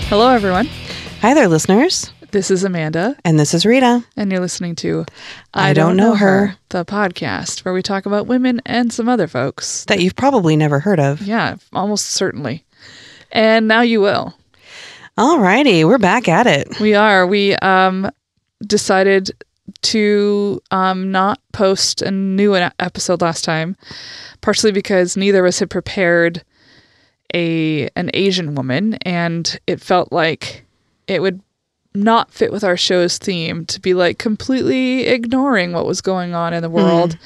Hello, everyone. Hi there, listeners. This is Amanda. And this is Rita. And you're listening to I Don't Know Her, the podcast where we talk about women and some other folks. That you've probably never heard of. Yeah, almost certainly. And now you will. Alrighty, we're back at it. We are. We decided to not post a new episode last time, partially because neither of us had prepared an Asian woman, and it felt like it would not fit with our show's theme to be like completely ignoring what was going on in the world.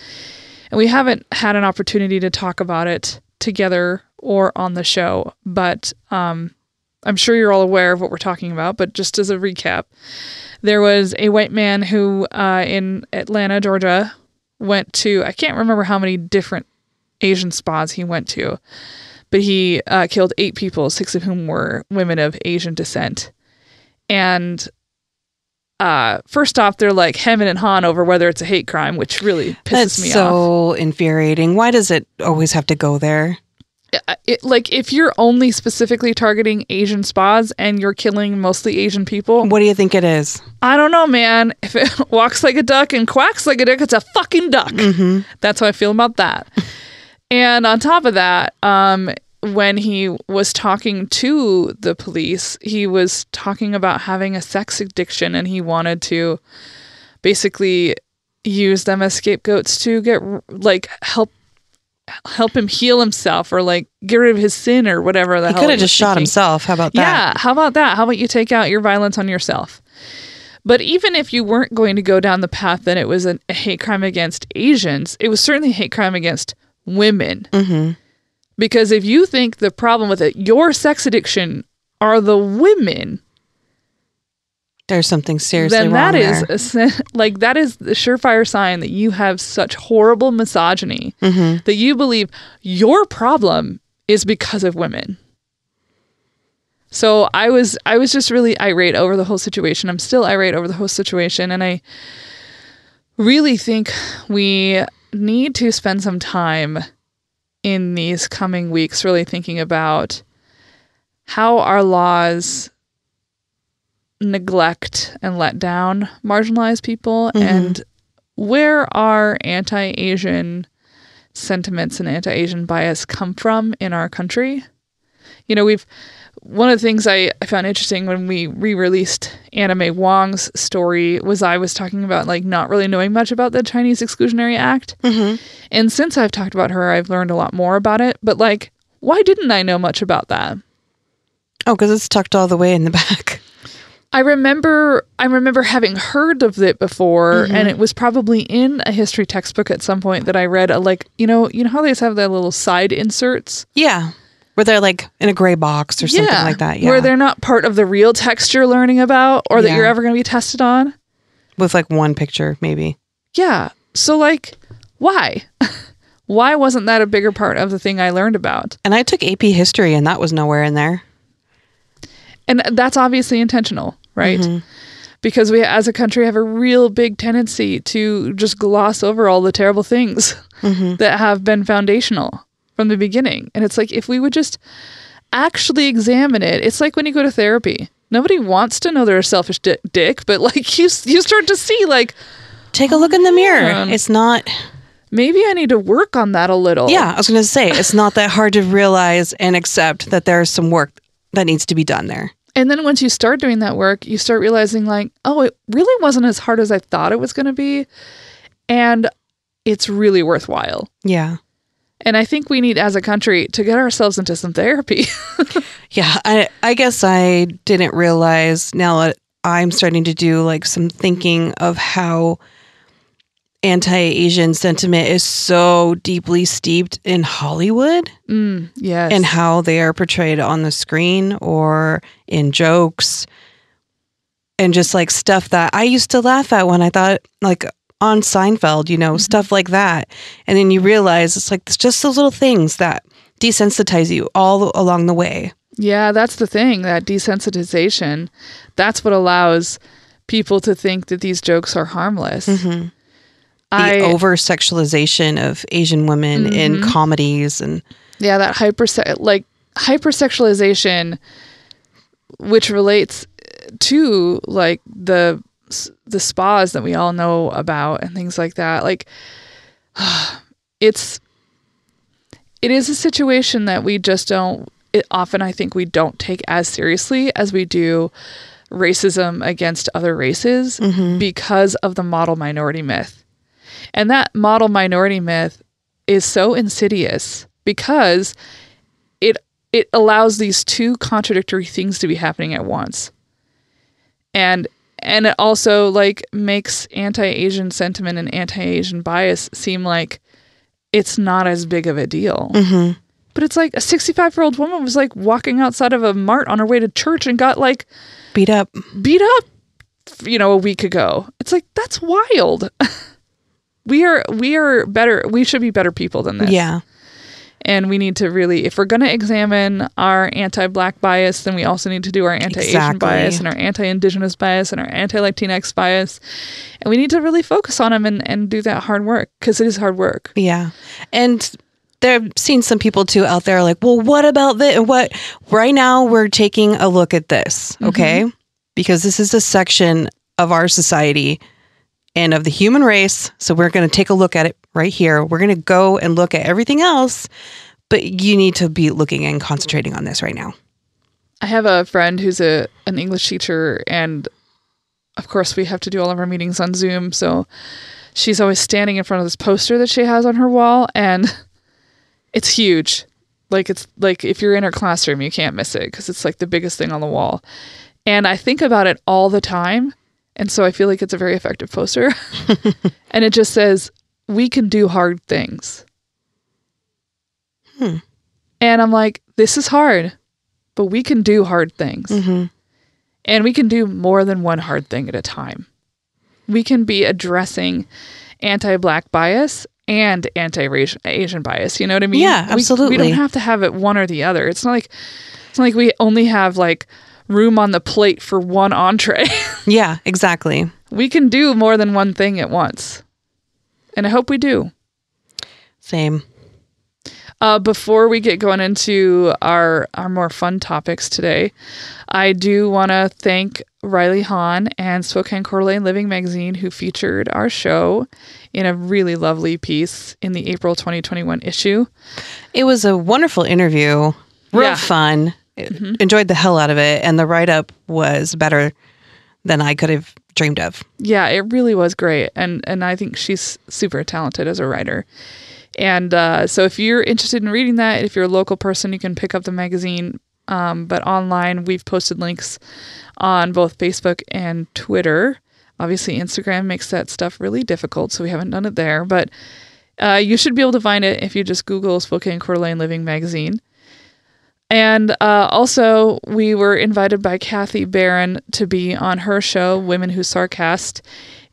And we haven't had an opportunity to talk about it together or on the show, but I'm sure you're all aware of what we're talking about. But just as a recap, there was a white man who in Atlanta, Georgia, went to, I can't remember how many different Asian spas he went to, but he killed 8 people, 6 of whom were women of Asian descent. And first off, they're like hemming and hawing over whether it's a hate crime, which really pisses me off. That's so infuriating. Why does it always have to go there? Like, if you're only specifically targeting Asian spas and you're killing mostly Asian people. What do you think it is? I don't know, man. If it walks like a duck and quacks like a duck, it's a fucking duck. Mm-hmm. That's how I feel about that. And on top of that, when he was talking to the police, he was talking about having a sex addiction, and he wanted to basically use them as scapegoats to get like help him heal himself, or like get rid of his sin, or whatever the hell. He could have just shot himself. How about that? Yeah, how about that? How about you take out your violence on yourself? But even if you weren't going to go down the path that it was a hate crime against Asians, it was certainly a hate crime against women. Mm-hmm. Because if you think the problem with it, your sex addiction, are the women, there's something seriously wrong there. Then that is the surefire sign that you have such horrible misogyny, mm-hmm. that you believe your problem is because of women. So I was just really irate over the whole situation. I'm still irate over the whole situation, and I really think we need to spend some time in these coming weeks really thinking about how our laws neglect and let down marginalized people, mm-hmm. and where our anti-Asian sentiments and anti-Asian bias come from in our country. You know, one of the things I found interesting when we re-released Anna May Wong's story was I was talking about like not really knowing much about the Chinese Exclusionary Act. Mm-hmm. And since I've talked about her, I've learned a lot more about it. But like, why didn't I know much about that? Oh, because it's tucked all the way in the back. I remember having heard of it before, mm-hmm. and it was probably in a history textbook at some point that I read. You know how they just have their little side inserts? Yeah. Where they're like in a gray box or something like that. Yeah. Where they're not part of the real text you're learning about, or that you're ever going to be tested on. With like one picture, maybe. Yeah. So like, why? Why wasn't that a bigger part of the thing I learned about? And I took AP history, and that was nowhere in there. And that's obviously intentional, right? Mm-hmm. Because we as a country have a real big tendency to just gloss over all the terrible things mm-hmm. that have been foundational from the beginning. And it's like, if we would just actually examine it, it's like when you go to therapy. Nobody wants to know they're a selfish dick, but like you start to see like, take a look in the mirror. It's not... Maybe I need to work on that a little. Yeah, I was going to say, it's not that hard to realize and accept that there's some work that needs to be done there. And then once you start doing that work, you start realizing like, oh, it really wasn't as hard as I thought it was going to be. And it's really worthwhile. Yeah. And I think we need, as a country, to get ourselves into some therapy. Yeah, I guess I didn't realize, now that I'm starting to do like some thinking of how anti-Asian sentiment is so deeply steeped in Hollywood. Yes. And how they are portrayed on the screen or in jokes. And just like stuff that I used to laugh at when I thought like on Seinfeld, you know, mm-hmm. stuff like that. And then you realize it's like it's just those little things that desensitize you all along the way. Yeah, that's the thing, that desensitization. That's what allows people to think that these jokes are harmless. Mm-hmm. The over-sexualization of Asian women mm-hmm. in comedies and that hypersexualization which relates to like the spas that we all know about and things like that. Like it is a situation that we just don't, often I think we don't take as seriously as we do racism against other races because of the model minority myth. And that model minority myth is so insidious because it allows these two contradictory things to be happening at once. And it also like makes anti-Asian sentiment and anti-Asian bias seem like it's not as big of a deal. But it's like a 65-year-old woman was like walking outside of a mart on her way to church and got like beat up, a week ago. It's like, that's wild. We are better. We should be better people than this. Yeah. And we need to really, if we're going to examine our anti-Black bias, then we also need to do our anti-Asian bias and our anti-Indigenous bias and our anti-Latinx bias. And we need to really focus on them and do that hard work, because it is hard work. Yeah. And I've seen some people too out there like, well, what about this? What right now we're taking a look at this, okay? Because this is a section of our society and of the human race. So we're going to take a look at it right here. We're going to go and look at everything else, but you need to be looking and concentrating on this right now. I have a friend who's an English teacher, and of course we have to do all of our meetings on Zoom. So she's always standing in front of this poster that she has on her wall, and it's huge. Like, it's like if you're in her classroom, you can't miss it because it's like the biggest thing on the wall. And I think about it all the time. And so I feel like it's a very effective poster. And it just says, we can do hard things. And I'm like, this is hard, but we can do hard things. And we can do more than one hard thing at a time. We can be addressing anti-Black bias and anti-Asian bias. You know what I mean? Yeah, absolutely. We don't have to have it one or the other. It's not like we only have like room on the plate for one entree. Yeah, exactly. We can do more than one thing at once. And I hope we do. Same. Before we get going into our more fun topics today, I do want to thank Riley Hahn and Spokane Coeur d'Alene Living Magazine, who featured our show in a really lovely piece in the April 2021 issue. It was a wonderful interview. Real fun. Enjoyed the hell out of it. And the write-up was better than I could have dreamed of. Yeah, it really was great. And I think she's super talented as a writer. And so if you're interested in reading that, if you're a local person, you can pick up the magazine. But online, we've posted links on both Facebook and Twitter. Obviously, Instagram makes that stuff really difficult, so we haven't done it there. But you should be able to find it if you just Google Spokane Coeur d'Alene Living Magazine. And also, we were invited by Kathy Barron to be on her show, Women Who Sarcast.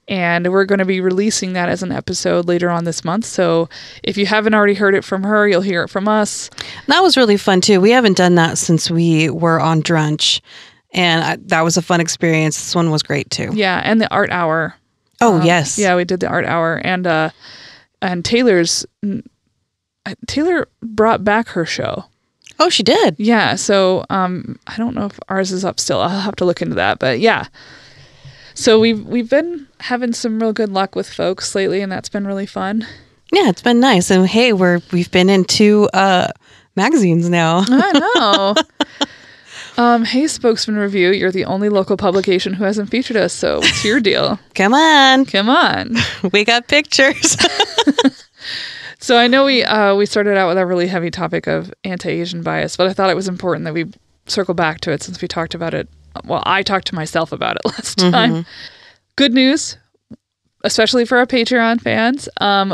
And we're going to be releasing that as an episode later on this month. So if you haven't already heard it from her, you'll hear it from us. That was really fun, too. We haven't done that since we were on Drunch. And that was a fun experience. This one was great, too. Yeah, and the art hour. Oh, yes. Yeah, we did the art hour. And Taylor brought back her show. Oh, she did? Yeah, so I don't know if ours is up still. I'll have to look into that. But yeah. So we've been having some real good luck with folks lately, and that's been really fun. Yeah, it's been nice. And hey, we've been in 2 magazines now. I know. Hey, Spokesman Review, you're the only local publication who hasn't featured us, so what's your deal? Come on. We got pictures. So I know we started out with a really heavy topic of anti-Asian bias, but I thought it was important that we circle back to it since we talked about it. Well, I talked to myself about it last time. Good news, especially for our Patreon fans.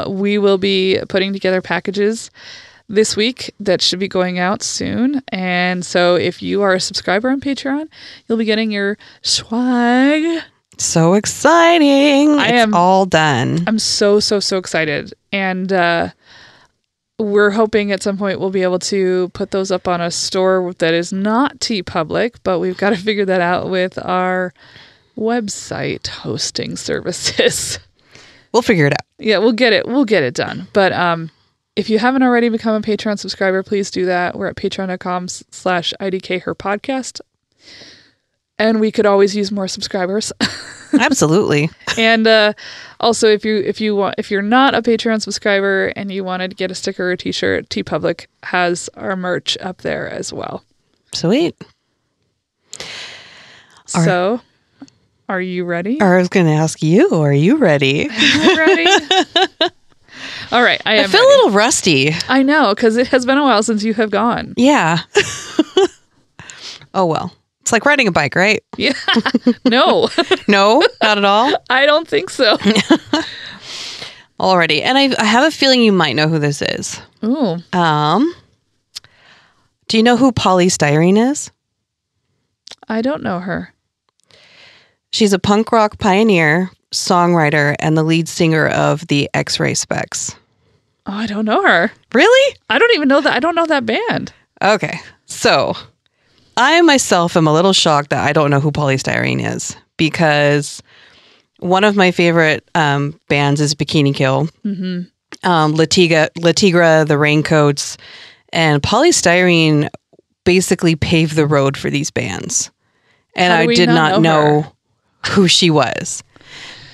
We will be putting together packages this week that should be going out soon. And so if you are a subscriber on Patreon, you'll be getting your swag. So exciting. It's all done. I'm so excited. And we're hoping at some point we'll be able to put those up on a store that is not TeePublic, but we've got to figure that out with our website hosting services. We'll figure it out. Yeah, we'll get it done. But if you haven't already become a Patreon subscriber, please do that. We're at patreon.com/IDKHerPodcast. And we could always use more subscribers. Absolutely. And also, if you're not a Patreon subscriber and you wanted to get a sticker or a t-shirt, TeePublic has our merch up there as well. Sweet. So, are you ready? I was going to ask you, are you ready? Ready? All right, I am feel ready. a little rusty. I know, because it has been a while since you have gone. Yeah. Oh, well. It's like riding a bike, right? Yeah. No. No, not at all. I don't think so. Alrighty. And I have a feeling you might know who this is. Ooh. Do you know who Styrene is? I don't know her. She's a punk rock pioneer, songwriter, and the lead singer of the X-Ray Specs. Oh, I don't know her. Really? I don't even know that. I don't know that band. Okay. So I myself am a little shocked that I don't know who Styrene is, because one of my favorite bands is Bikini Kill. Mm-hmm. Latigra, the Raincoats, and Styrene basically paved the road for these bands. And I did not know who she was.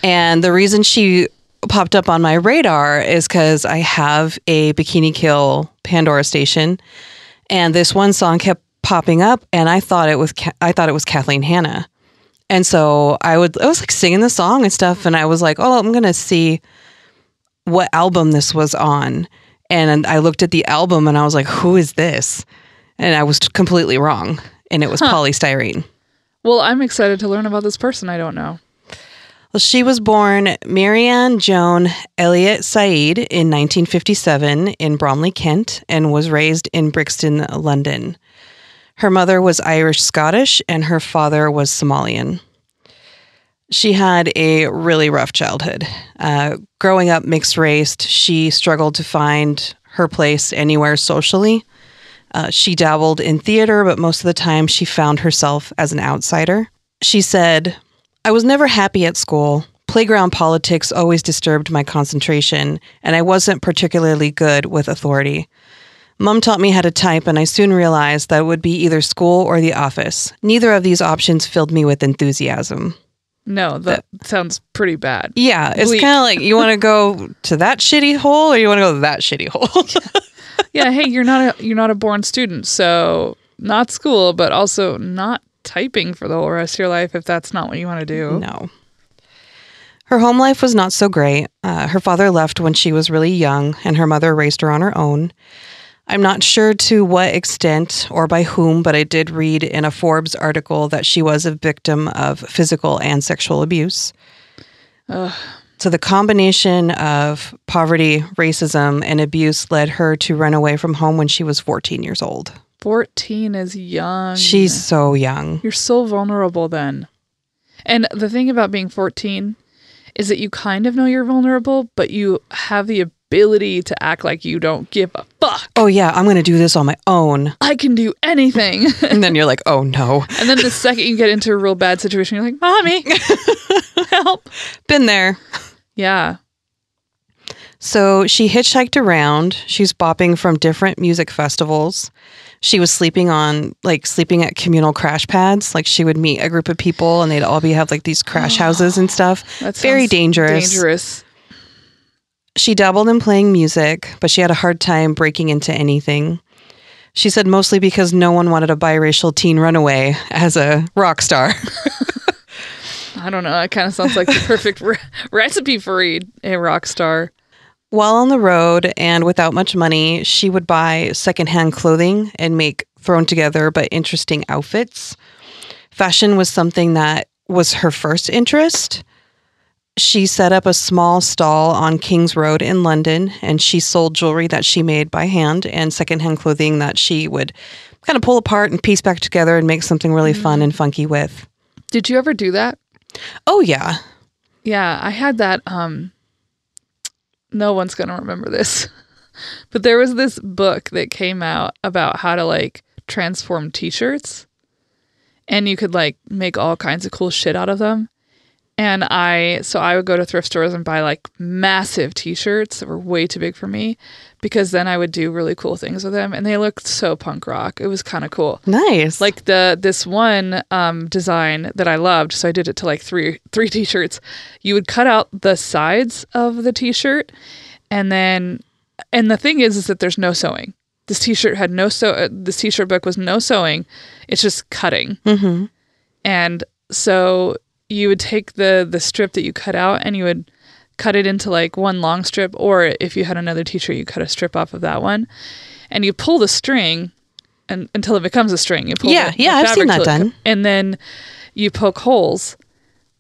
And the reason she popped up on my radar is because I have a Bikini Kill Pandora station, and this one song kept popping up, and I thought it was Kathleen Hanna. And so I was like singing the song and stuff, and I was like, oh, I'm gonna see what album this was on. And I looked at the album and I was like, who is this? And I was completely wrong, and it was Styrene. Well, I'm excited to learn about this person I don't know. Well, she was born Marianne Joan Elliott Said in 1957 in Bromley, Kent, and was raised in Brixton, London. Her mother was Irish-Scottish, and her father was Somalian. She had a really rough childhood. Growing up mixed-race, she struggled to find her place anywhere socially. She dabbled in theater, but most of the time she found herself as an outsider. She said, I was never happy at school. Playground politics always disturbed my concentration, and I wasn't particularly good with authority. Mom taught me how to type, and I soon realized that it would be either school or the office. Neither of these options filled me with enthusiasm. No, that sounds pretty bad. Yeah, it's kind of like, you want to go to that shitty hole, or you want to go to that shitty hole? Yeah, hey, you're not a born student, so not school, but also not typing for the whole rest of your life if that's not what you want to do. No. Her home life was not so great. Her father left when she was really young, and her mother raised her on her own. I'm not sure to what extent or by whom, but I did read in a Forbes article that she was a victim of physical and sexual abuse. Ugh. So the combination of poverty, racism, and abuse led her to run away from home when she was 14 years old. 14 is young. She's so young. You're so vulnerable then. And the thing about being 14 is that you kind of know you're vulnerable, but you have the ability to act like you don't give a fuck. Oh yeah, I'm going to do this on my own. I can do anything. And then you're like, oh no. And then the second you get into a real bad situation, you're like, Mommy, help. Been there. Yeah. So she hitchhiked around. She's bopping from different music festivals. She was sleeping at communal crash pads. Like, she would meet a group of people and they'd all have like these crash houses and stuff. That's very dangerous. She dabbled in playing music, but she had a hard time breaking into anything. She said mostly because no one wanted a biracial teen runaway as a rock star. I don't know. It kind of sounds like the perfect recipe for a rock star. While on the road and without much money, she would buy secondhand clothing and make thrown together but interesting outfits. Fashion was something that was her first interest. She set up a small stall on King's Road in London, and she sold jewelry that she made by hand and secondhand clothing that she would kind of pull apart and piece back together and make something really fun and funky with. Did you ever do that? Oh, yeah. Yeah, I had that. No one's going to remember this. But there was this book that came out about how to like transform t-shirts. And you could like make all kinds of cool shit out of them. And I would go to thrift stores and buy like massive t-shirts that were way too big for me, because then I would do really cool things with them, and they looked so punk rock. It was kind of cool. Nice. Like this one design that I loved, so I did it to like three t-shirts. You would cut out the sides of the t-shirt, and the thing is that there's no sewing. This t-shirt had this t-shirt book was no sewing. It's just cutting. Mm-hmm. And so you would take the strip that you cut out, and you would cut it into like one long strip, or if you had another t-shirt, you cut a strip off of that one, and you pull the string until it becomes a string. You pull the I've seen that done. And then you poke holes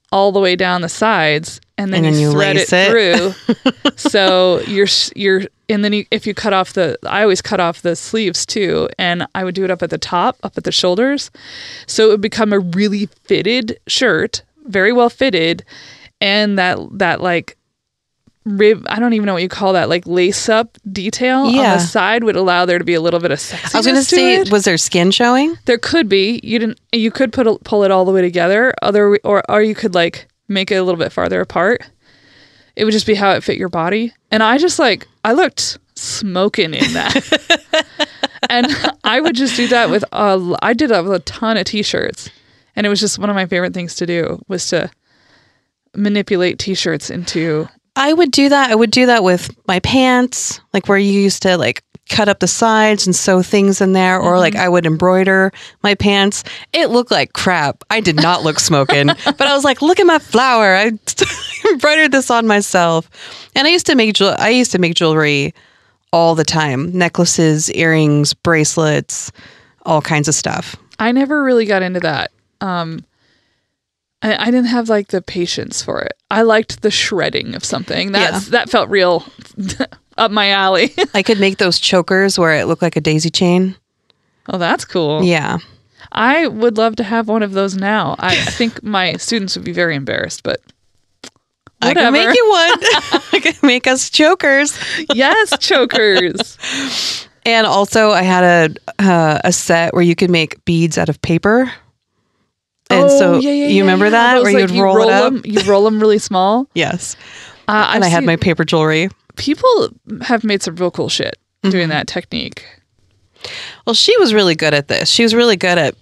all the way down the sides, and then you thread it through. So if you cut off I always cut off the sleeves too, and I would do it up at the top, up at the shoulders, so it would become a really fitted shirt, very well fitted, and that like rib, I don't even know what you call that, like lace up detail on the side would allow there to be a little bit of sexiness. I was going to say, was there skin showing? There could be. You could pull it all the way together, or you could like make it a little bit farther apart. It would just be how it fit your body. And I looked smoking in that. And I would just do that I did that with a ton of t-shirts. And it was just one of my favorite things to do, was to manipulate t-shirts into... I would do that. I would do that with my pants, like where you used to like cut up the sides and sew things in there, or like I would embroider my pants. It looked like crap. I did not look smoking, but I was like, look at my flower. I embroidered this on myself. And I used to make jewelry all the time. Necklaces, earrings, bracelets, all kinds of stuff. I never really got into that. I didn't have like the patience for it. I liked the shredding of something. That felt real up my alley. I could make those chokers where it looked like a daisy chain. Oh, that's cool. Yeah. I would love to have one of those now. I think my students would be very embarrassed, but whatever. I can make you one. I can make us chokers. Yes, chokers. And also I had a set where you could make beads out of paper. And you remember that? Those, where like, you'd roll it up? You roll them really small? Yes. And I had my paper jewelry. People have made some real cool shit doing that technique. Well, she was really good at this. She was really good at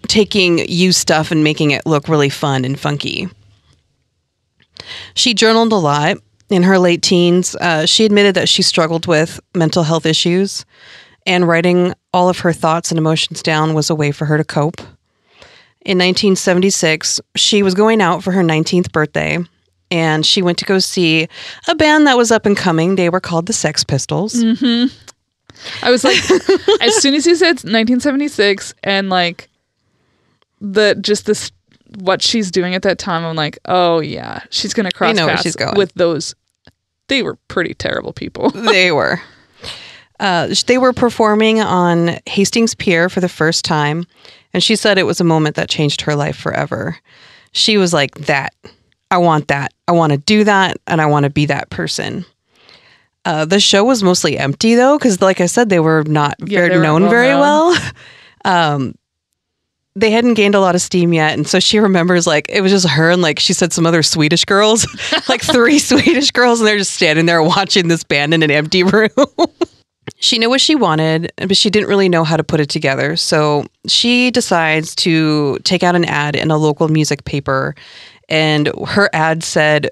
taking used stuff and making it look really fun and funky. She journaled a lot. In her late teens, she admitted that she struggled with mental health issues, and writing all of her thoughts and emotions down was a way for her to cope. In 1976, she was going out for her 19th birthday, and she went to go see a band that was up and coming. They were called the Sex Pistols. Mm-hmm. I was like, as soon as you said 1976 and like what she's doing at that time, I'm like, oh yeah, she's going to cross paths with those. They were pretty terrible people. They were. They were performing on Hastings Pier for the first time, and she said it was a moment that changed her life forever. She was like, that. I want that. I want to do that, and I want to be that person. The show was mostly empty, though, because like I said, they were not known very well. They hadn't gained a lot of steam yet, and so she remembers like it was just her and like she said some other Swedish girls, like 3 Swedish girls, and they're just standing there watching this band in an empty room. She knew what she wanted, but she didn't really know how to put it together. So she decides to take out an ad in a local music paper. And her ad said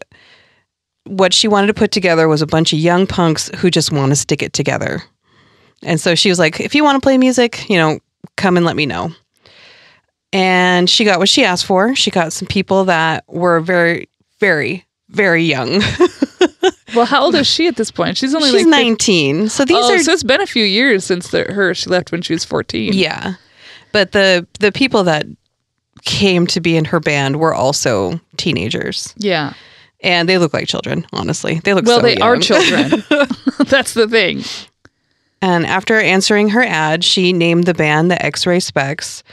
what she wanted to put together was a bunch of young punks who just want to stick it together. And so she was like, if you want to play music, come and let me know. And she got what she asked for. She got some people that were very, very, very young. Well, how old is she at this point? She's only like 19. So so it's been a few years since she left when she was 14. Yeah. But the people that came to be in her band were also teenagers. Yeah. And they look like children, honestly. They look they are children. That's the thing. And after answering her ad, she named the band the X-Ray Specs.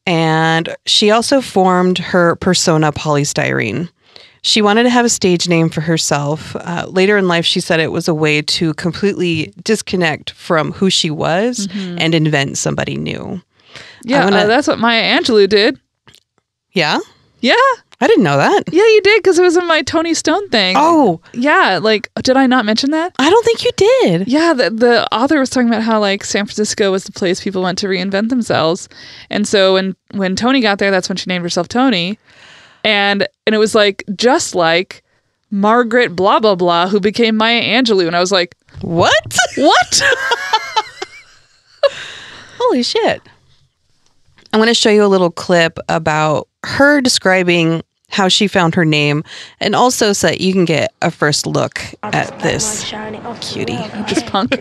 And she also formed her persona Polystyrene. She wanted to have a stage name for herself. Later in life, she said it was a way to completely disconnect from who she was and invent somebody new. Yeah, that's what Maya Angelou did. Yeah? Yeah. I didn't know that. Yeah, you did, because it was in my Tony Stone thing. Oh. Yeah, like, did I not mention that? I don't think you did. Yeah, the author was talking about how, like, San Francisco was the place people went to reinvent themselves. And so when Tony got there, that's when she named herself Tony. And it was, like, just like Margaret blah, blah, blah, who became Maya Angelou. And I was like, what? What? Holy shit. I want to show you a little clip about her describing how she found her name, and also so that you can get a first look at this cutie. This punk.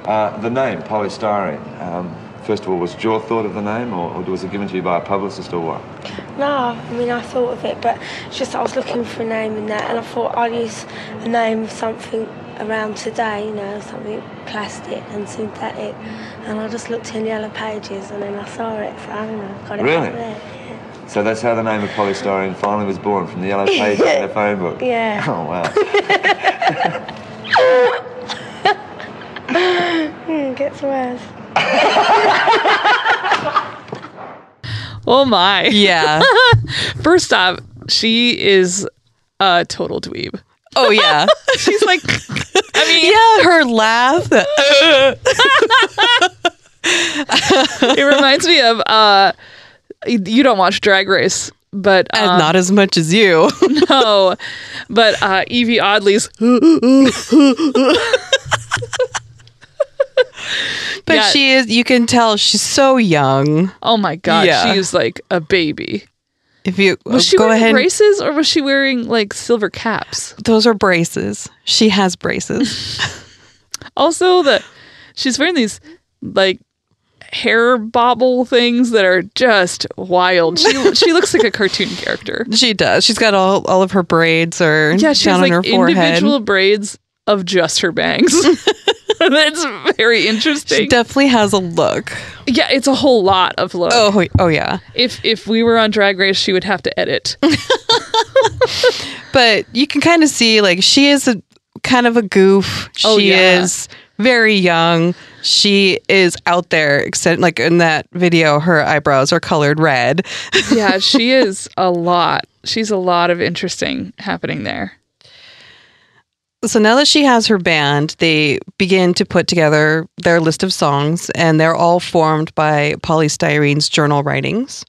The name, Polystyrene. First of all, was your thought of the name, or was it given to you by a publicist, or what? No, I mean, I thought of it, but it's just I was looking for a name in that, and I thought I'd use a name of something around today, you know, something plastic and synthetic, and I just looked in Yellow Pages, and then I saw it, so I don't know, got it Really? out there. So that's how the name of Polystyrene finally was born, from the Yellow Pages in the phone book? Yeah. Oh, wow. Gets worse. Oh my. Yeah. First off, she is a total dweeb. Oh, yeah. She's like, I mean, Yeah, her laugh. it reminds me of, you don't watch Drag Race, but And not as much as you. no, but Evie Oddly's. But Yeah. she is, you can tell she's so young. Oh my God, Yeah. she is like a baby. If you Was she go wearing ahead, braces, or was she wearing like silver caps? those are braces. She has braces. Also, she's wearing these like hair bobble things that are just wild. She looks like a cartoon character. She does. She's got all of her braids are Yeah, she down has on like her forehead. individual braids of just her bangs. That's very She interesting. definitely has a look. Yeah, it's a whole lot of look. Oh yeah. If we were on Drag Race, she would have to edit. But you can kind of see, like, she is a kind of a goof. Oh, She yeah. is very young. She is out there, except like in that video, her eyebrows are colored red. Yeah, she is a lot. She's a lot of interesting happening there. So now that she has her band, they begin to put together their list of songs, and they're all formed by Polystyrene's journal writings.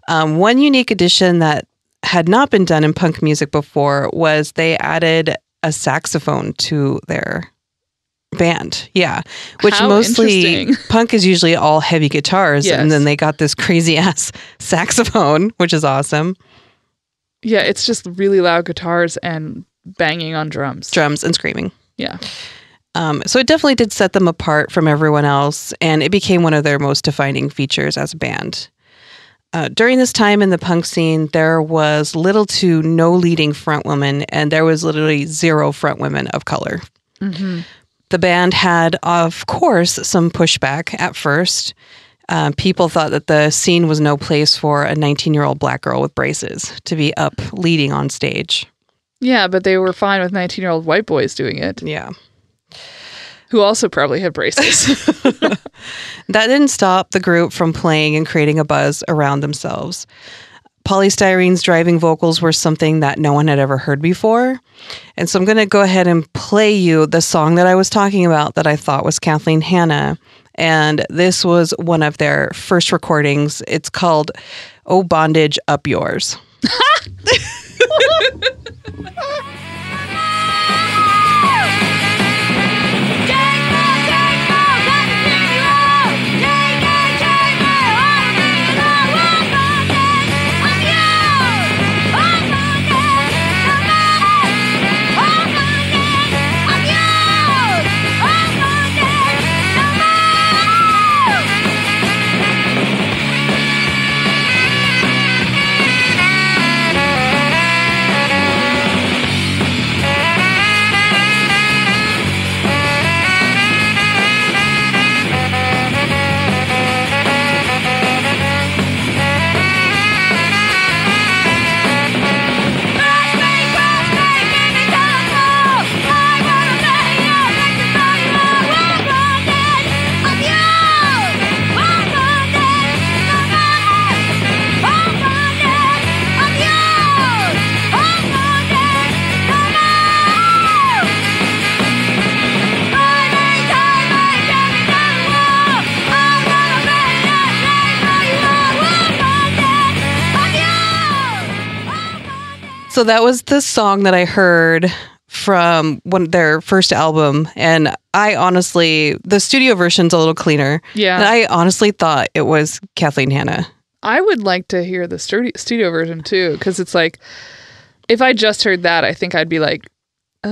One unique addition that had not been done in punk music before was they added a saxophone to their band. Yeah. Which How mostly, interesting. punk is usually all heavy guitars, Yes. and then they got this crazy ass saxophone, which is awesome. Yeah, it's just really loud guitars and banging on drums. Drums and screaming. Yeah. So it definitely did set them apart from everyone else, and it became one of their most defining features as a band. During this time in the punk scene, there was little to no leading front woman, and there was literally zero front women of color. Mm-hmm. The band had, of course, some pushback at first. People thought that the scene was no place for a 19-year-old black girl with braces to be up leading on stage. Yeah, but they were fine with 19-year-old white boys doing it, Yeah. who also probably had braces. That didn't stop the group from playing and creating a buzz around themselves. Polystyrene's driving vocals were something that no one had ever heard before. And so I'm going to go ahead and play you the song that I was talking about that I thought was Kathleen Hanna. And this was one of their first recordings. It's called Oh Bondage Up Yours. So that was the song that I heard from their first album. And I honestly, the studio version's a little cleaner. Yeah. And I honestly thought it was Kathleen Hanna. I would like to hear the studio version too, because it's like, if I just heard that, I think I'd be like, But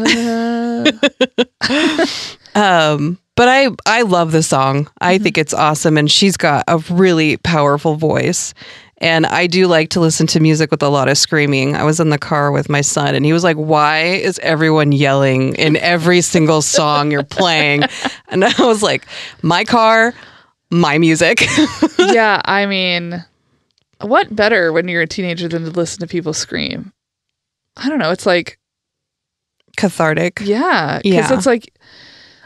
I love the song. I think it's awesome. And she's got a really powerful voice. And I do like to listen to music with a lot of screaming. I was in the car with my son and he was like, why is everyone yelling in every single song you're playing? And I was like, my car, my music. Yeah, I mean, what better when you're a teenager than to listen to people scream? I don't know. It's like cathartic. Yeah. Because it's like,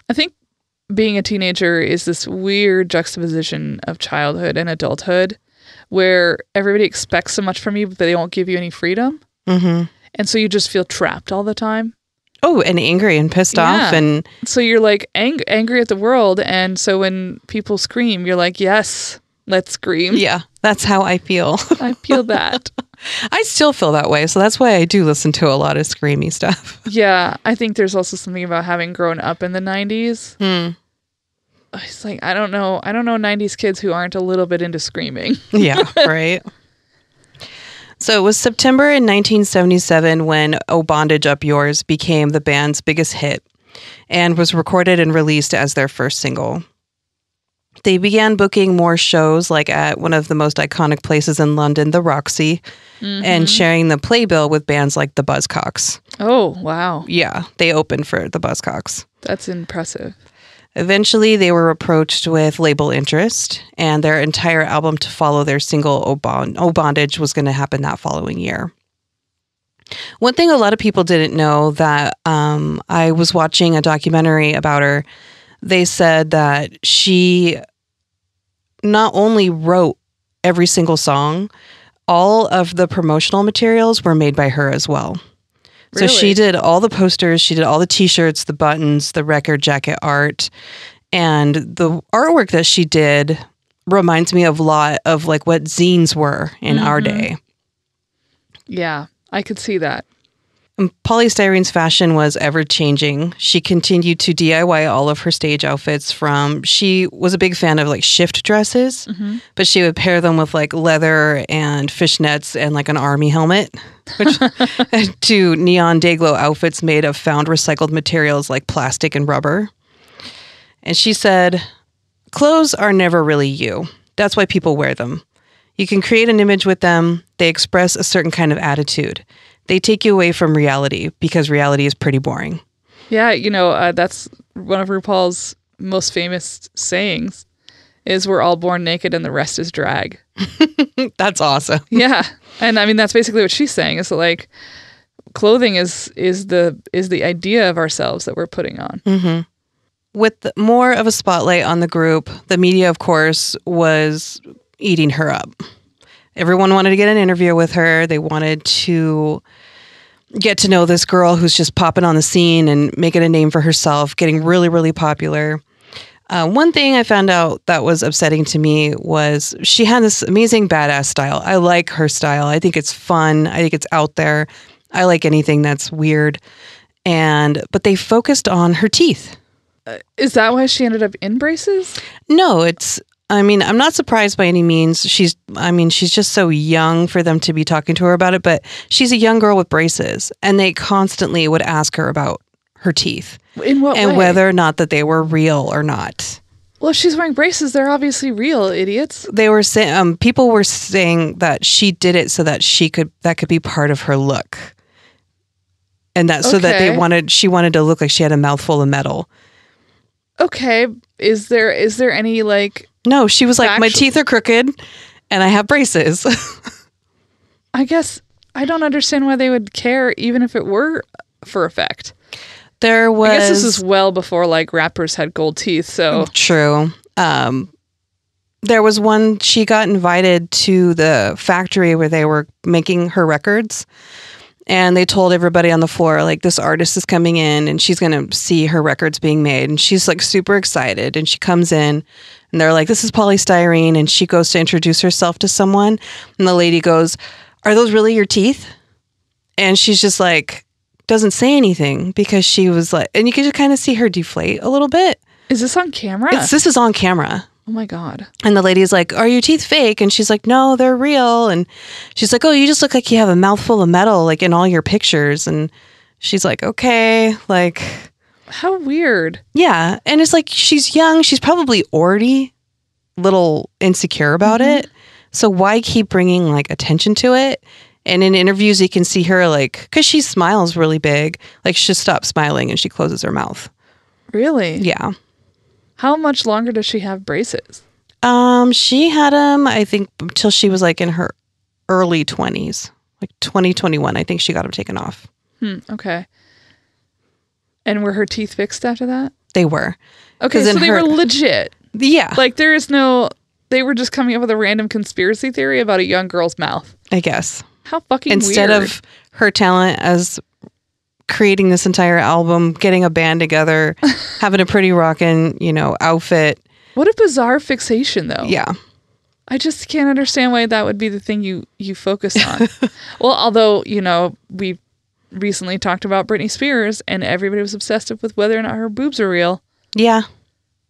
I think being a teenager is this weird juxtaposition of childhood and adulthood where everybody expects so much from you, but they won't give you any freedom. Mm-hmm. And so you just feel trapped all the time. Oh, and angry and pissed off. And so you're like angry at the world. And so when people scream, you're like, yes, let's scream. Yeah, that's how I feel. I feel that. I still feel that way. So that's why I do listen to a lot of screamy stuff. Yeah. I think there's also something about having grown up in the 90s. It's like, I don't know 90s kids who aren't a little bit into screaming. Yeah, right. So it was September in 1977 when Oh Bondage Up Yours became the band's biggest hit and was recorded and released as their first single. They began booking more shows, like at one of the most iconic places in London, the Roxy, and sharing the playbill with bands like the Buzzcocks. Oh, wow. Yeah, they opened for the Buzzcocks. That's impressive. Eventually, they were approached with label interest, and their entire album to follow their single Oh Bondage was going to happen that following year. One thing a lot of people didn't know that I was watching a documentary about her. They said that she not only wrote every single song, all of the promotional materials were made by her as well. Really? So she did all the posters, she did all the t-shirts, the buttons, the record jacket art, and the artwork that she did reminds me of a lot of like what zines were in our day. Yeah, I could see that. And Polystyrene's fashion was ever changing. She continued to DIY all of her stage outfits she was a big fan of like shift dresses, but she would pair them with like leather and fishnets and like an army helmet, which to neon dayglow outfits made of found recycled materials like plastic and rubber. And she said, clothes are never really you. That's why people wear them. You can create an image with them. They express a certain kind of attitude. They take you away from reality because reality is pretty boring. Yeah, that's one of RuPaul's most famous sayings is we're all born naked and the rest is drag. That's awesome. Yeah. And I mean, that's basically what she's saying is that, like, clothing is the idea of ourselves that we're putting on. Mm-hmm. With more of a spotlight on the group, the media, of course, was eating her up. Everyone wanted to get an interview with her. They wanted to get to know this girl who's just popping on the scene and making a name for herself, getting really, really popular. One thing I found out that was upsetting to me was she had this amazing badass style. I like her style. I think it's fun. I think it's out there. I like anything that's weird. But they focused on her teeth. Is that why she ended up in braces? No, I'm not surprised by any means. She's just so young for them to be talking to her about it, but she's a young girl with braces, and they constantly would ask her about her teeth. In what way? And whether or not that they were real or not. Well, if she's wearing braces, they're obviously real, idiots. They were saying, people were saying that she did it so that that could be part of her look. And so that she wanted to look like she had a mouthful of metal. Okay. Is there any like... No, she was like, my teeth are crooked and I have braces. I guess I don't understand why they would care even if it were for effect. I guess this is well before like rappers had gold teeth, so... True. There was one, she got invited to the factory where they were making her records. And they told everybody on the floor, like, this artist is coming in and she's going to see her records being made. And she's like super excited. And she comes in and they're like, this is Polystyrene. And she goes to introduce herself to someone. And the lady goes, are those really your teeth? And she's just like, doesn't say anything because she was like, and you can just kind of see her deflate a little bit. Is this on camera? This is on camera. Oh my God. And the lady's like, are your teeth fake? And she's like, no, they're real. And she's like, oh, you just look like you have a mouthful of metal, like in all your pictures. And she's like, okay, like. How weird. Yeah. And it's like, she's young. She's probably already a little insecure about it. So why keep bringing like attention to it? And in interviews, you can see her like, because she smiles really big, like she just stops smiling and she closes her mouth. Really? Yeah. How much longer does she have braces? She had them, I think, until she was like in her early 20s, like 2021. I think she got them taken off. Okay. And were her teeth fixed after that? They were. Okay, so they were legit. Yeah. Like there is no, they were just coming up with a random conspiracy theory about a young girl's mouth. I guess. How fucking Instead weird. of her talent as creating this entire album, getting a band together, having a pretty rockin', outfit. What a bizarre fixation, though. Yeah. I just can't understand why that would be the thing you focus on. Well, although, we recently talked about Britney Spears and everybody was obsessed with whether or not her boobs are real. Yeah.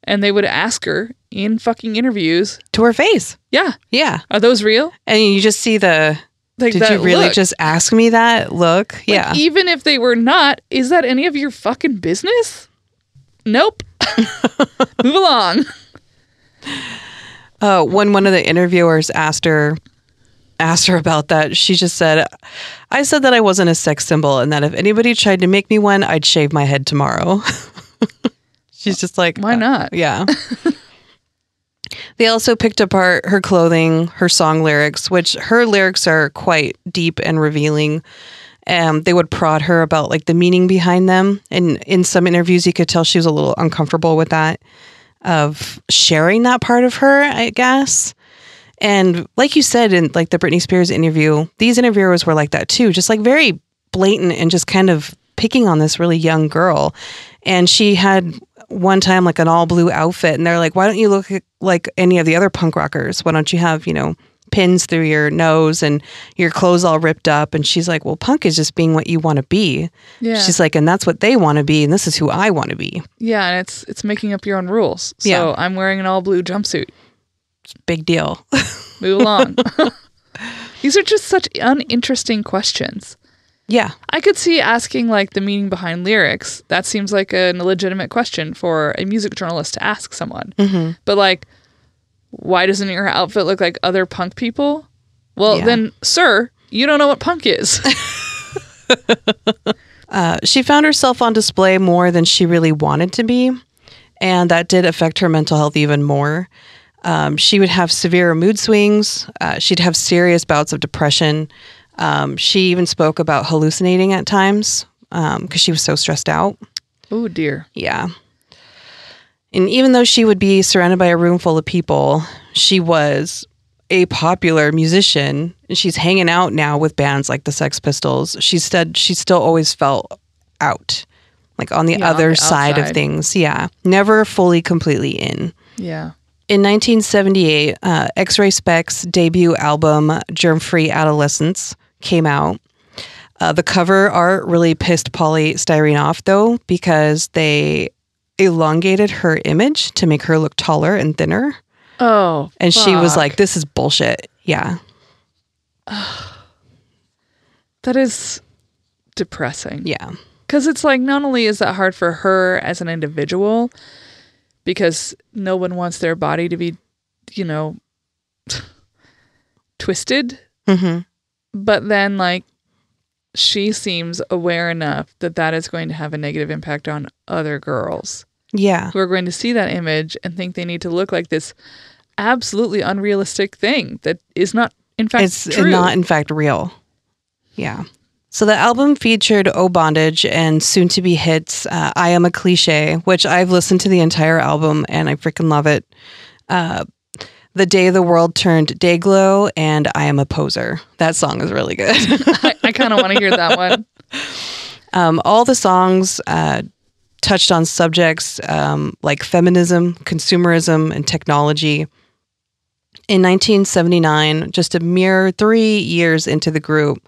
And they would ask her in fucking interviews. To her face. Yeah. Yeah. Are those real? And you just see the... Like did that you really look. just ask me that look? Like, yeah. even if they were not, is that any of your fucking business? Nope. Move along. When one of the interviewers asked her about that, she just said, I said that I wasn't a sex symbol and that if anybody tried to make me one, I'd shave my head tomorrow. She's just like, why not? Yeah. They also picked apart her clothing, her song lyrics, which her lyrics are quite deep and revealing. They would prod her about like the meaning behind them. And in some interviews, you could tell she was a little uncomfortable with that, of sharing that part of her, I guess. And like you said, in like the Britney Spears interview, these interviewers were like that too, just like very blatant and just kind of picking on this really young girl. And she had one time like an all blue outfit and they're like, why don't you look like any of the other punk rockers? Why don't you have, pins through your nose and your clothes all ripped up? And she's like, well, punk is just being what you want to be. Yeah. She's like, and that's what they want to be. And this is who I want to be. Yeah. And it's making up your own rules. So Yeah. I'm wearing an all blue jumpsuit. Big deal. Move along. These are just such uninteresting questions. Yeah. I could see asking like the meaning behind lyrics. That seems like a legitimate question for a music journalist to ask someone. Mm-hmm. But like, why doesn't your outfit look like other punk people? Well, Yeah. then, sir, you don't know what punk is. She found herself on display more than she really wanted to be. And that did affect her mental health even more. She would have severe mood swings. She'd have serious bouts of depression. She even spoke about hallucinating at times because she was so stressed out. Oh, dear. Yeah. And even though she would be surrounded by a room full of people, she was a popular musician. And she's hanging out now with bands like the Sex Pistols. She said she still always felt out, like on the other side of things. Yeah. Never fully, completely in. Yeah. In 1978, X-Ray Specs' debut album, Germ-Free Adolescence, came out. The cover art really pissed Polly Styrene off, though, because they elongated her image to make her look taller and thinner. Oh, and she was fuck. like, this is bullshit. Yeah. That is depressing. Yeah. Because it's like, not only is that hard for her as an individual, because no one wants their body to be, twisted. Mm-hmm. But then, like, she seems aware enough that that is going to have a negative impact on other girls Yeah. who are going to see that image and think they need to look like this absolutely unrealistic thing that is not, in fact, It's true. not, in fact, real. Yeah. So the album featured Oh Bondage and soon-to-be hits I Am a Cliche, which I've listened to the entire album and I freaking love it. The Day the World Turned Dayglow and I Am a Poser. That song is really good. I kind of want to hear that one. All the songs touched on subjects like feminism, consumerism, and technology. In 1979, just a mere 3 years into the group,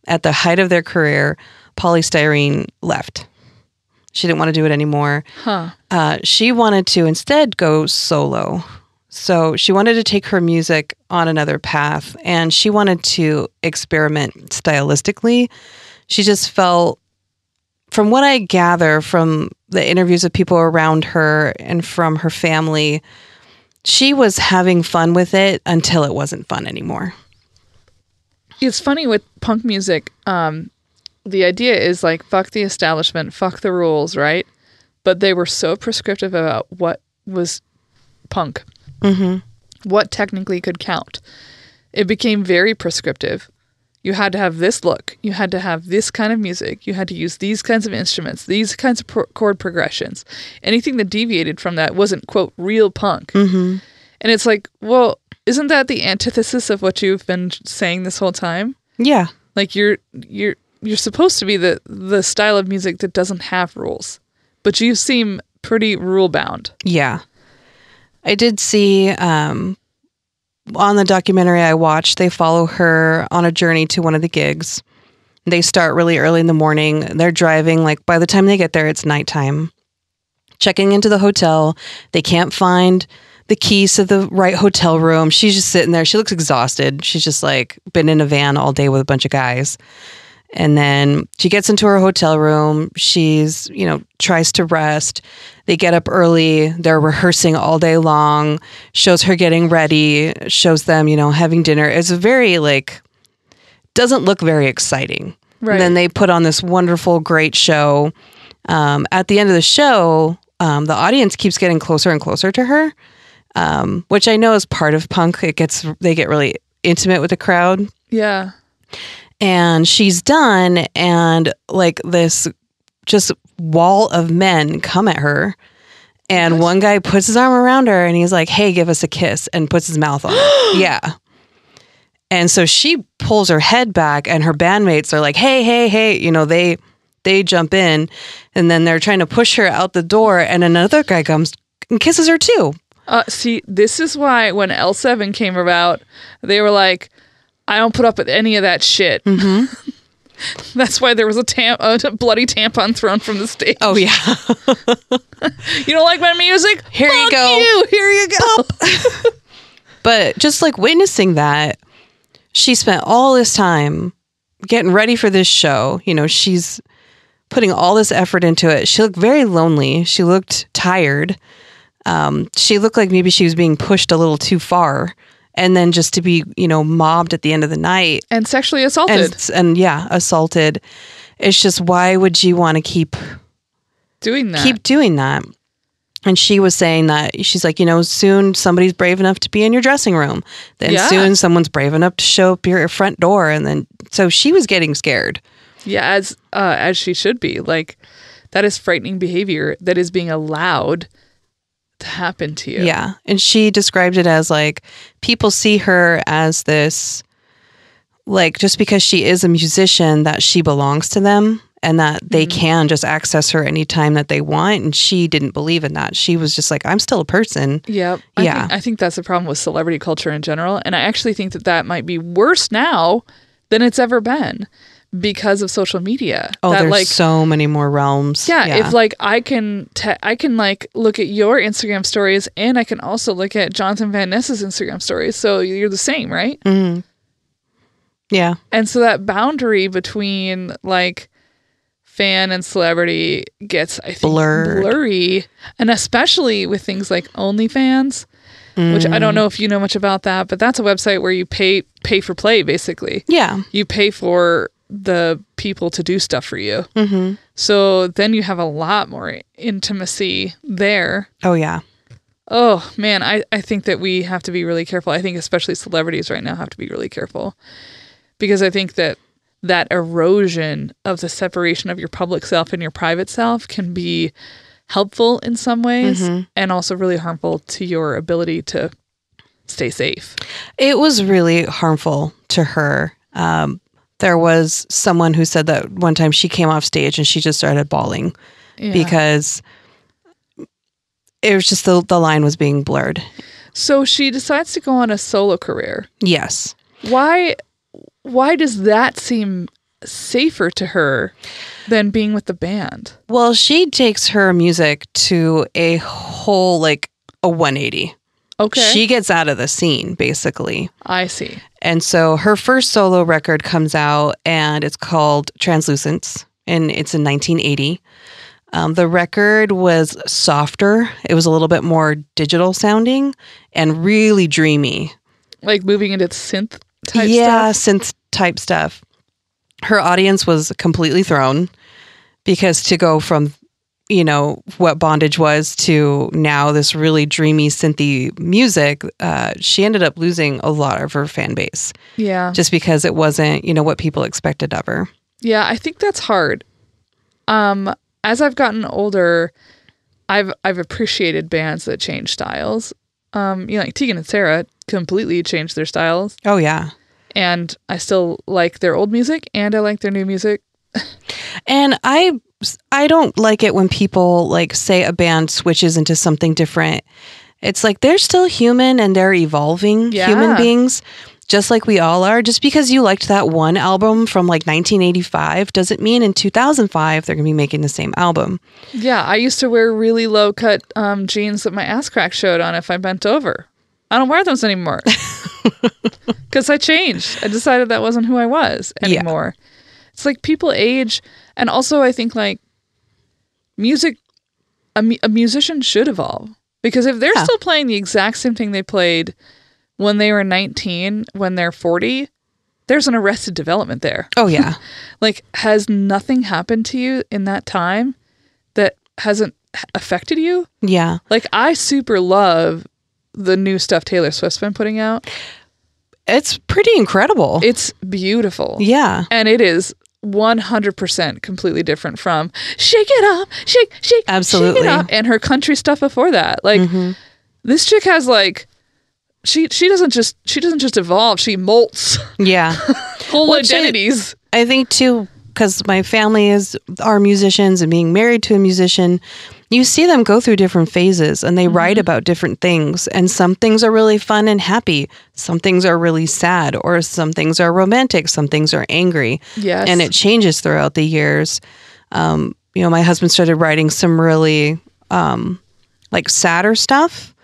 at the height of their career, Styrene left. She didn't want to do it anymore. She wanted to instead go solo. So she wanted to take her music on another path, and she wanted to experiment stylistically. She just felt, from what I gather from the interviews of people around her and from her family, she was having fun with it until it wasn't fun anymore. It's funny with punk music. The idea is like, fuck the establishment, fuck the rules, right? But they were so prescriptive about what was punk. What technically could count. It became very prescriptive. You had to have this look. You had to have this kind of music. You had to use these kinds of instruments, these kinds of chord progressions. Anything that deviated from that wasn't, quote, real punk. And it's like, well, isn't that the antithesis of what you've been saying this whole time? Yeah. Like you're supposed to be the style of music that doesn't have rules, but you seem pretty rule bound. Yeah. I did see on the documentary I watched, they follow her on a journey to one of the gigs. They start really early in the morning. They're driving, like by the time they get there, it's nighttime. Checking into the hotel, they can't find the keys to the right hotel room. She's just sitting there. She looks exhausted. She's just like been in a van all day with a bunch of guys. And then she gets into her hotel room. She's, tries to rest. They get up early. They're rehearsing all day long. Shows her getting ready. Shows them, having dinner. It's very doesn't look very exciting. Right. And then they put on this wonderful, great show. At the end of the show, the audience keeps getting closer and closer to her, which I know is part of punk. They get really intimate with the crowd. Yeah. And she's done, and this just wall of men come at her. And one guy puts his arm around her and he's like, hey, give us a kiss, and puts his mouth on it. Yeah. And so she pulls her head back, and her bandmates are like, hey, they jump in, and then they're trying to push her out the door, and another guy comes and kisses her too. See, this is why when L7 came about, they were like, I don't put up with any of that shit. That's why there was a bloody tampon thrown from the stage. Oh, yeah. You don't like my music? Here you go. Here you go. But just witnessing that, she spent all this time getting ready for this show. She's putting all this effort into it. She looked very lonely. She looked tired. She looked like maybe she was being pushed a little too far. And then just to be, mobbed at the end of the night. And sexually assaulted. And assaulted. It's just, why would you want to keep doing that? Keep doing that. And she was saying that, she's like, soon somebody's brave enough to be in your dressing room. Then soon someone's brave enough to show up your front door. And then, so she was getting scared. Yeah, as she should be. That is frightening behavior that is being allowed to happen to you. Yeah. And she described it as people see her as this, just because she is a musician, that she belongs to them and that they can just access her anytime that they want. And she didn't believe in that. She was just like, I'm still a person. Yep. I think that's the problem with celebrity culture in general. And I actually think that might be worse now than it's ever been, because of social media. Oh, there's so many more realms. Yeah, if I can look at your Instagram stories, and I can also look at Jonathan Van Ness's Instagram stories. So you're the same, right? Mm-hmm. Yeah. And so that boundary between fan and celebrity gets, I think, blurry, and especially with things like OnlyFans, which I don't know if you know much about that, but that's a website where you pay for play, basically. Yeah. You pay for the people to do stuff for you. So then you have a lot more intimacy there. Oh, yeah. Oh, man, I think that we have to be really careful. I think especially celebrities right now have to be really careful, because I think that erosion of the separation of your public self and your private self can be helpful in some ways and also really harmful to your ability to stay safe. It was really harmful to her. There was someone who said that one time she came off stage and she just started bawling because it was just the line was being blurred. So she decides to go on a solo career. Yes. Why does that seem safer to her than being with the band. Well, she takes her music to a whole, like, a 180. Okay. She gets out of the scene, basically. I see. And so her first solo record comes out, and it's called Translucence, and it's in 1980. The record was softer. It was a little bit more digital sounding and really dreamy. Like moving into synth type Yeah, stuff? synth type stuff. Her audience was completely thrown because to go from, you know, what Bondage was to now this really dreamy synthy music, she ended up losing a lot of her fan base. Yeah. Just because it wasn't, you know, what people expected of her. Yeah, I think that's hard. As I've gotten older, I've appreciated bands that change styles. Like Tegan and Sarah completely changed their styles. Oh, yeah. And I still like their old music and I like their new music. And I don't like it when people like say a band switches into something different. It's like they're still human and they're evolving human beings, just like we all are. Just because you liked that one album from like 1985 doesn't mean in 2005 they're going to be making the same album. Yeah, I used to wear really low cut jeans that my ass crack showed on if I bent over. I don't wear those anymore because I changed. I decided that wasn't who I was anymore. Yeah. It's like people age. And also I think like music, a musician should evolve because if they're still playing the exact same thing they played when they were 19, when they're 40, there's an arrested development there. Oh, yeah. Like, has nothing happened to you in that time that hasn't affected you? Yeah. Like, I super love the new stuff Taylor Swift's been putting out. It's pretty incredible. It's beautiful. Yeah. And it is 100% completely different from Shake It Up, Shake Absolutely. Shake It Up, and her country stuff before that. Like, this chick has like, she doesn't just evolve, she molts. Yeah. Whole identities. I think too, because my family are musicians and being married to a musician, you see them go through different phases and they write about different things. And some things are really fun and happy. Some things are really sad, or some things are romantic. Some things are angry. Yes. And it changes throughout the years. You know, my husband started writing some really like sadder stuff,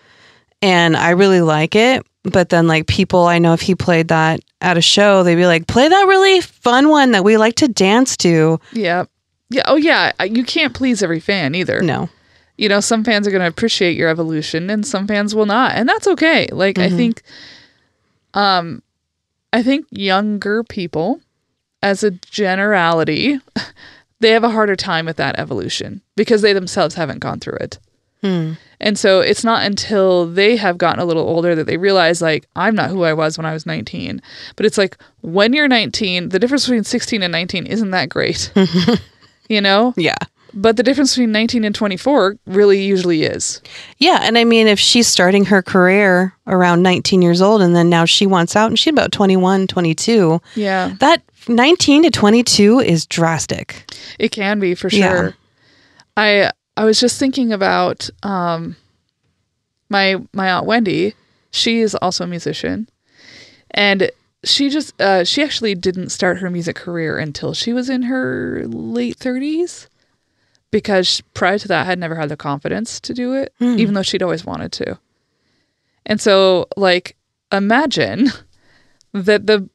and I really like it. But then like people, I know if he played that at a show, they'd be like, play that really fun one that we like to dance to. Yeah. Yeah. Oh, yeah. You can't please every fan either. No. You know, some fans are going to appreciate your evolution and some fans will not. And that's okay. Like, I think younger people, as a generality, they have a harder time with that evolution because they themselves haven't gone through it. And so it's not until they have gotten a little older that they realize, like, I'm not who I was when I was 19. But it's like, when you're 19, the difference between 16 and 19 isn't that great. You know? Yeah. But the difference between 19 and 24 really usually is. Yeah. And I mean, if she's starting her career around 19 years old and then now she wants out and she's about 21, 22. Yeah. That 19 to 22 is drastic. It can be, for sure. Yeah. I was just thinking about my Aunt Wendy. She is also a musician. And she actually didn't start her music career until she was in her late 30s. Because prior to that, I had never had the confidence to do it, even though she'd always wanted to. And so, like, imagine that the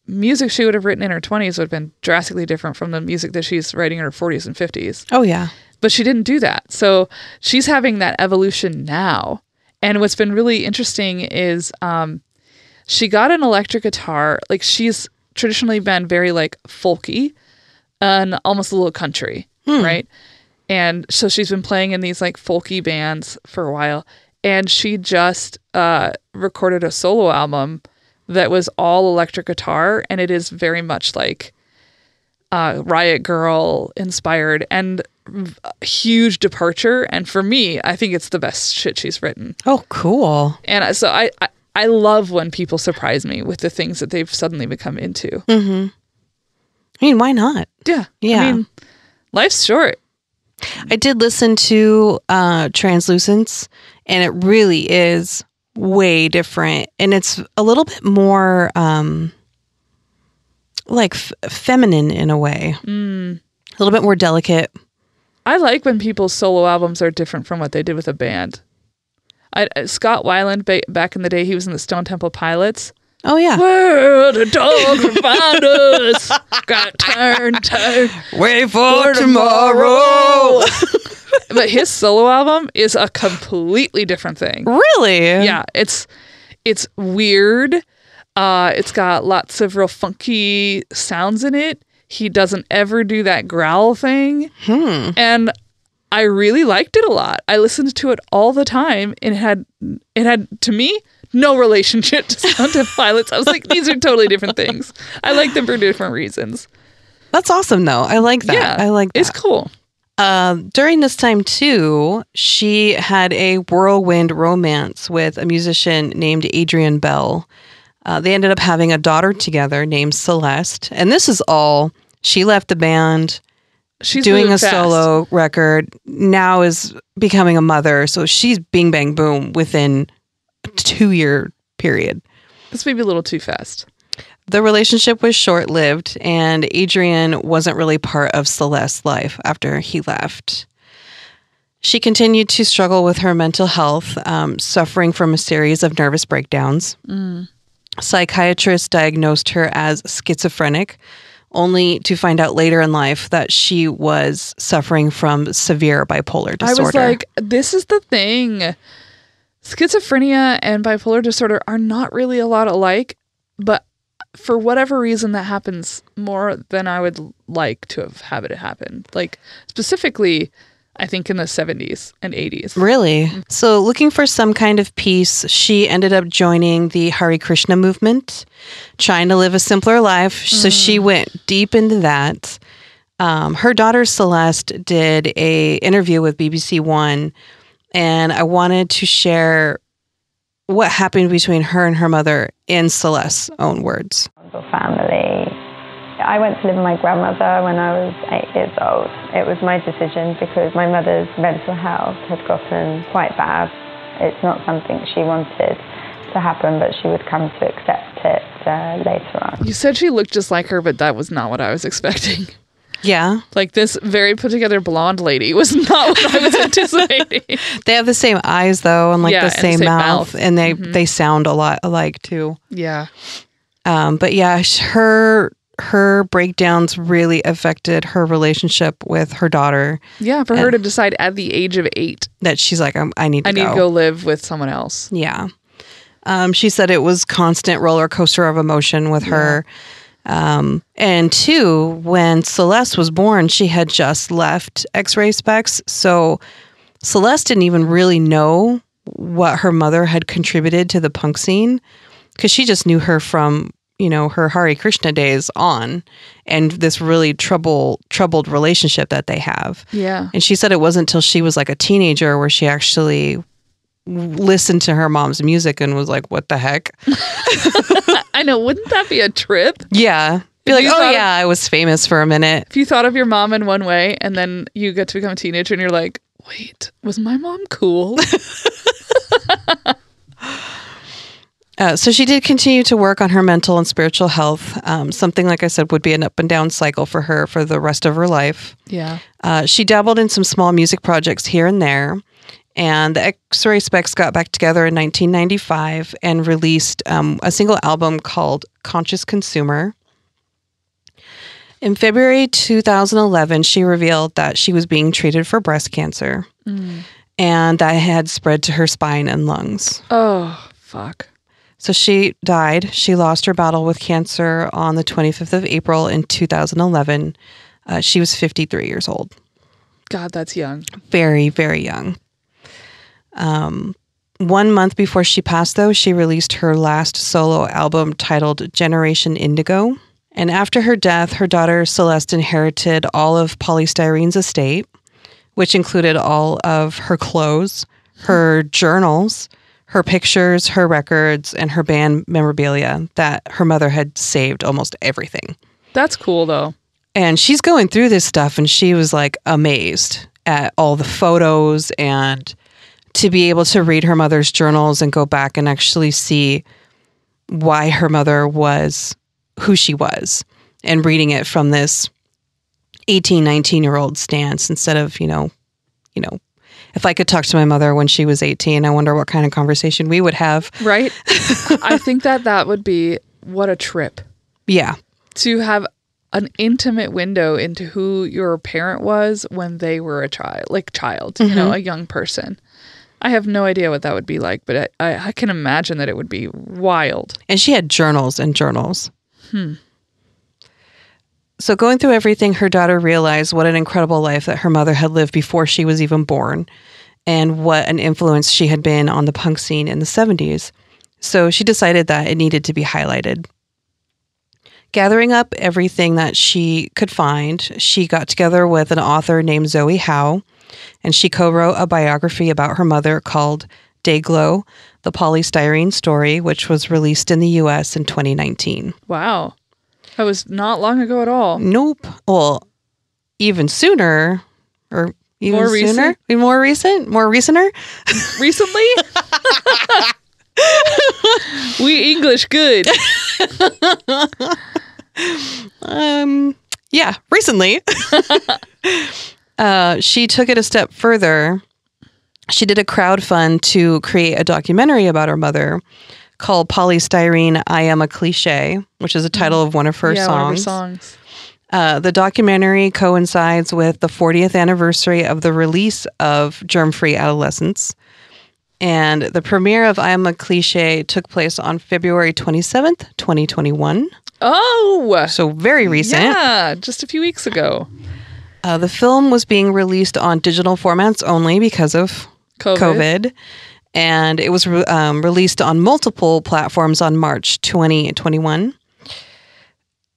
music she would have written in her 20s would have been drastically different from the music that she's writing in her 40s and 50s. Oh, yeah. But she didn't do that. So she's having that evolution now. And what's been really interesting is she got an electric guitar. Like, she's traditionally been very, like, folky and almost a little country, right? And so she's been playing in these like folky bands for a while. And she just recorded a solo album that was all electric guitar. And it is very much like Riot Girl inspired and a huge departure. And for me, I think it's the best shit she's written. Oh, cool. And so I love when people surprise me with the things that they've suddenly become into. Mm-hmm. I mean, why not? Yeah. Yeah. I mean, life's short. I did listen to Translucence, and it really is way different. And it's a little bit more like feminine in a way. A little bit more delicate. I like when people's solo albums are different from what they did with a band. Scott Weiland, back in the day, he was in the Stone Temple Pilots. Oh, yeah. Where the dog will find us. Got turn. Wait for tomorrow. But his solo album is a completely different thing. Really? Yeah, it's weird. It's got lots of real funky sounds in it. He doesn't ever do that growl thing. And I really liked it a lot. I listened to it all the time, and it had to me no relationship to Stone Temple Pilots. I was like, these are totally different things. I like them for different reasons. That's awesome, though. I like that. Yeah, I like that. It's cool. During this time, too, she had a whirlwind romance with a musician named Adrian Bell. They ended up having a daughter together named Celeste. And this is all, she left the band, She's doing a moved fast. solo record, now is becoming a mother. So she's bing, bang, boom within a 2-year period. This may be a little too fast. The relationship was short-lived, and Adrian wasn't really part of Celeste's life after he left. She continued to struggle with her mental health, suffering from a series of nervous breakdowns. Psychiatrists diagnosed her as schizophrenic, only to find out later in life that she was suffering from severe bipolar disorder. I was like, this is the thing. Schizophrenia and bipolar disorder are not really a lot alike, but for whatever reason that happens more than I would like to have had it happen. Like specifically, I think in the 70s and 80s. Really? So looking for some kind of peace, she ended up joining the Hare Krishna movement, trying to live a simpler life. So she went deep into that. Her daughter Celeste did a interview with BBC One, and I wanted to share what happened between her and her mother in Celeste's own words. Family. I went to live with my grandmother when I was 8 years old. It was my decision because my mother's mental health had gotten quite bad. It's not something she wanted to happen, but she would come to accept it later on. You said she looked just like her, but that was not what I was expecting. Yeah. Like this very put together blonde lady was not what I was anticipating. They have the same eyes, though, and Yeah, the same mouth, and they sound a lot alike, too. Yeah. But yeah, her breakdowns really affected her relationship with her daughter. Yeah, for her to decide at the age of 8 that she's like, I need to go live with someone else. Yeah. She said it was constant roller coaster of emotion with her. And two, when Celeste was born, she had just left X-Ray Specs. So Celeste didn't even really know what her mother had contributed to the punk scene, because she just knew her from, her Hare Krishna days on, and this really troubled relationship that they have. Yeah. And she said it wasn't until she was like a teenager where she actually listened to her mom's music and was like, what the heck? I know. Wouldn't that be a trip? Yeah. Be like, oh yeah, I was famous for a minute. If you thought of your mom in one way and then you get to become a teenager and you're like, wait, was my mom cool? So she did continue to work on her mental and spiritual health. Something, like I said, would be an up and down cycle for her for the rest of her life. Yeah. She dabbled in some small music projects here and there. And the X-Ray Specs got back together in 1995 and released a single album called Conscious Consumer. In February 2011, she revealed that she was being treated for breast cancer. And that had spread to her spine and lungs. Oh, fuck. So she died. She lost her battle with cancer on the 25th of April in 2011. She was 53 years old. God, that's young. Very, very young. 1 month before she passed, though, she released her last solo album titled Generation Indigo. And after her death, her daughter Celeste inherited all of Polystyrene's estate, which included all of her clothes, her journals, her pictures, her records, and her band memorabilia that her mother had saved almost everything. That's cool, though. And she's going through this stuff, and she was like amazed at all the photos and to be able to read her mother's journals and go back and actually see why her mother was who she was and reading it from this 18, 19-year-old stance instead of, if I could talk to my mother when she was 18, I wonder what kind of conversation we would have. Right? I think that would be, what a trip. Yeah. To have an intimate window into who your parent was when they were a child, a young person. I have no idea what that would be like, but I can imagine that it would be wild. And she had journals and journals. So going through everything, her daughter realized what an incredible life that her mother had lived before she was even born, and what an influence she had been on the punk scene in the 70s. So she decided that it needed to be highlighted. Gathering up everything that she could find, she got together with an author named Zoe Howe, and she co-wrote a biography about her mother called Dayglow, the Polystyrene Story, which was released in the U.S. in 2019. Wow. That was not long ago at all. Nope. Well, even sooner, or even More sooner? recent? More recent? More recenter? Recently? We English good. Yeah, recently. She took it a step further. She did a crowdfund to create a documentary about her mother called Polystyrene, I Am a Cliche, which is the title of one of her songs. One of her songs. The documentary coincides with the 40th anniversary of the release of Germ-Free Adolescence. And the premiere of I Am a Cliche took place on February 27th, 2021. Oh! So very recent. Yeah, just a few weeks ago. The film was being released on digital formats only because of COVID. And it was released on multiple platforms on March 2021.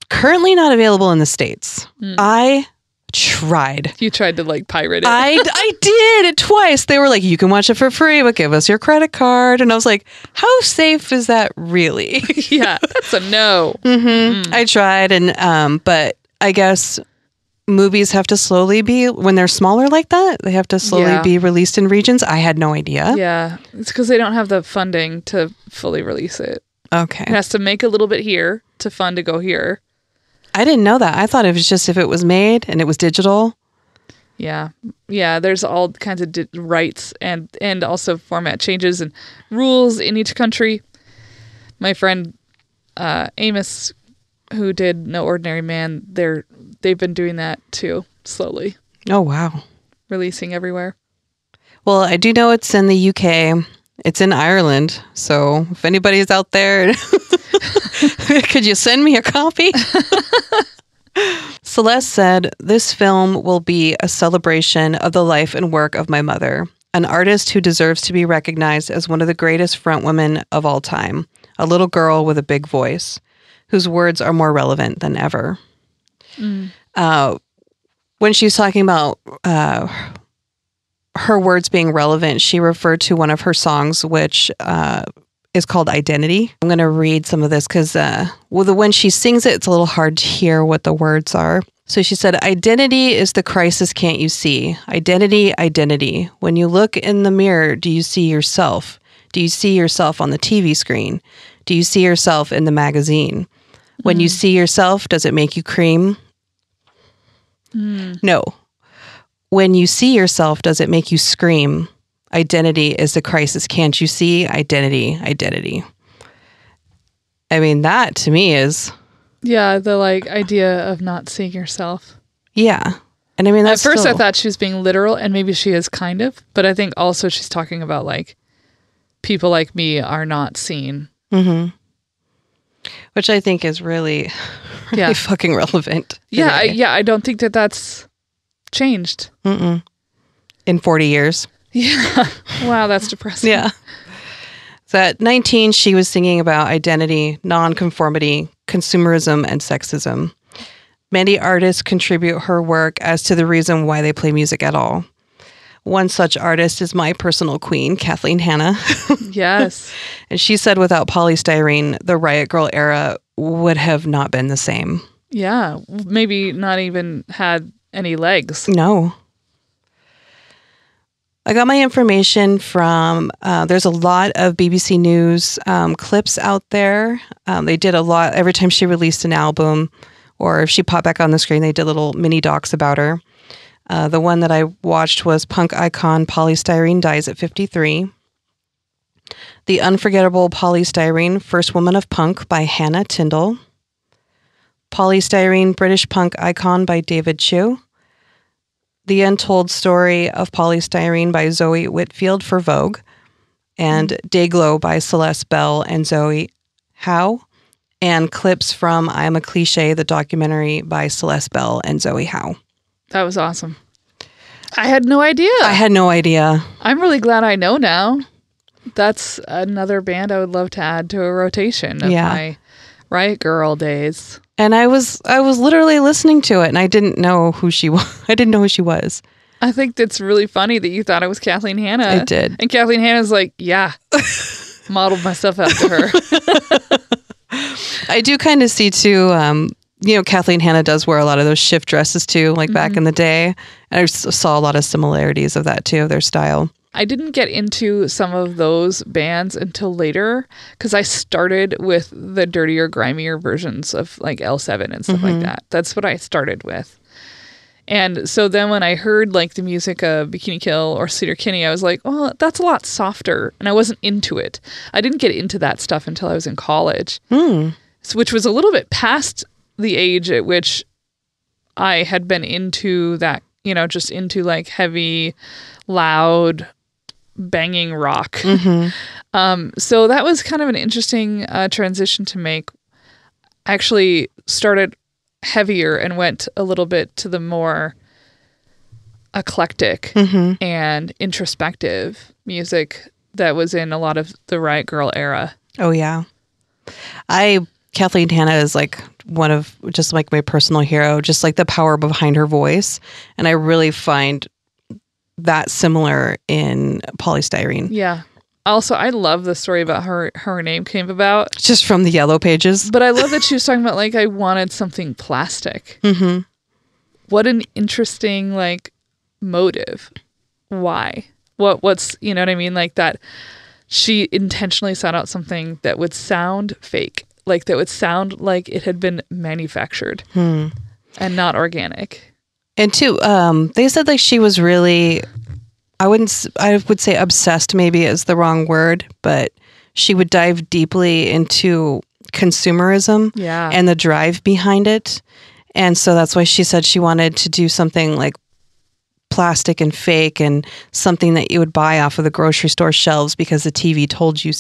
Currently not available in the States. I tried. You tried to pirate it. I did it twice. They were like, you can watch it for free, but give us your credit card. And I was like, how safe is that really? Yeah, that's a no. I tried, and but I guess movies have to slowly be, when they're smaller like that, they have to slowly be released in regions. I had no idea. Yeah, it's because they don't have the funding to fully release it. Okay. It has to make a little bit here to fund to go here. I didn't know that. I thought it was just if it was made and it was digital. Yeah. Yeah, there's all kinds of rights and also format changes and rules in each country. My friend Amos, who did No Ordinary Man, they've been doing that too, slowly. Oh, wow. Releasing everywhere. Well, I do know it's in the UK. It's in Ireland. So if anybody's out there, could you send me a copy? Celeste said, "This film will be a celebration of the life and work of my mother, an artist who deserves to be recognized as one of the greatest frontwomen of all time, a little girl with a big voice, whose words are more relevant than ever." When she's talking about her words being relevant, she referred to one of her songs, which is called Identity. I'm going to read some of this because when she sings it, it's a little hard to hear what the words are. So she said, "Identity is the crisis can't you see? Identity, identity. When you look in the mirror, do you see yourself? Do you see yourself on the TV screen? Do you see yourself in the magazine? When you see yourself, does it make you cream? No. When you see yourself, does it make you scream? Identity is the crisis. Can't you see? Identity, identity." I mean, that to me is... Yeah, the idea of not seeing yourself. Yeah. And I mean, that's at first I thought she was being literal, and maybe she is kind of, but I think also she's talking about people like me are not seen. Mm-hmm. Which I think is really fucking relevant. Yeah, I don't think that's changed. Mm-mm. In 40 years. Yeah. Wow, that's depressing. Yeah. So at 19, she was singing about identity, nonconformity, consumerism, and sexism. Many artists contribute her work as to the reason why they play music at all. One such artist is my personal queen, Kathleen Hanna. Yes. And she said without polystyrene, the Riot Grrrl era would have not been the same. Yeah. Maybe not even had any legs. No. I got my information from, there's a lot of BBC News clips out there. They did a lot every time she released an album or if she popped back on the screen, they did little mini docs about her. The one that I watched was Punk Icon Polystyrene Dies at 53. The Unforgettable Polystyrene First Woman of Punk by Hannah Tyndall. Polystyrene British Punk Icon by David Chu. The Untold Story of Polystyrene by Zoe Whitfield for Vogue. And Dayglow by Celeste Bell and Zoe Howe. And clips from I Am a Cliche, the documentary by Celeste Bell and Zoe Howe. That was awesome. I had no idea. I had no idea. I'm really glad I know now. That's another band I would love to add to a rotation of my Riot Girl days. And I was literally listening to it, and I didn't know who she was. I didn't know who she was. I think that's really funny that you thought it was Kathleen Hanna. I did. And Kathleen Hanna's like, yeah, modeled myself after her. I do kind of see too, Kathleen Hanna does wear a lot of those shift dresses too, like back in the day. And I saw a lot of similarities of that too, of their style. I didn't get into some of those bands until later because I started with the dirtier, grimier versions of like L7 and stuff like that. That's what I started with. And so then when I heard like the music of Bikini Kill or Cedar Kinney, I was like, oh, that's a lot softer. And I wasn't into it. I didn't get into that stuff until I was in college, which was a little bit past the age at which I had been into that, just into like heavy, loud, banging rock. So that was kind of an interesting transition to make. I actually started heavier and went a little bit to the more eclectic and introspective music that was in a lot of the Riot Girl era. Oh yeah. Kathleen Hanna is like one of just like my personal hero, just like the power behind her voice. And I really find that similar in Polystyrene. Yeah. Also, I love the story about her name came about. Just from the Yellow Pages. But I love that she was talking about, like, I wanted something plastic. What an interesting, like, motive. Why? What's, you know what I mean? Like, that she intentionally sought out something that would sound fake. Like, that would sound like it had been manufactured and not organic. And too, they said, like, she was really... I would say obsessed maybe is the wrong word, but she would dive deeply into consumerism and the drive behind it. And so that's why she said she wanted to do something like plastic and fake and something that you would buy off of the grocery store shelves because the TV told you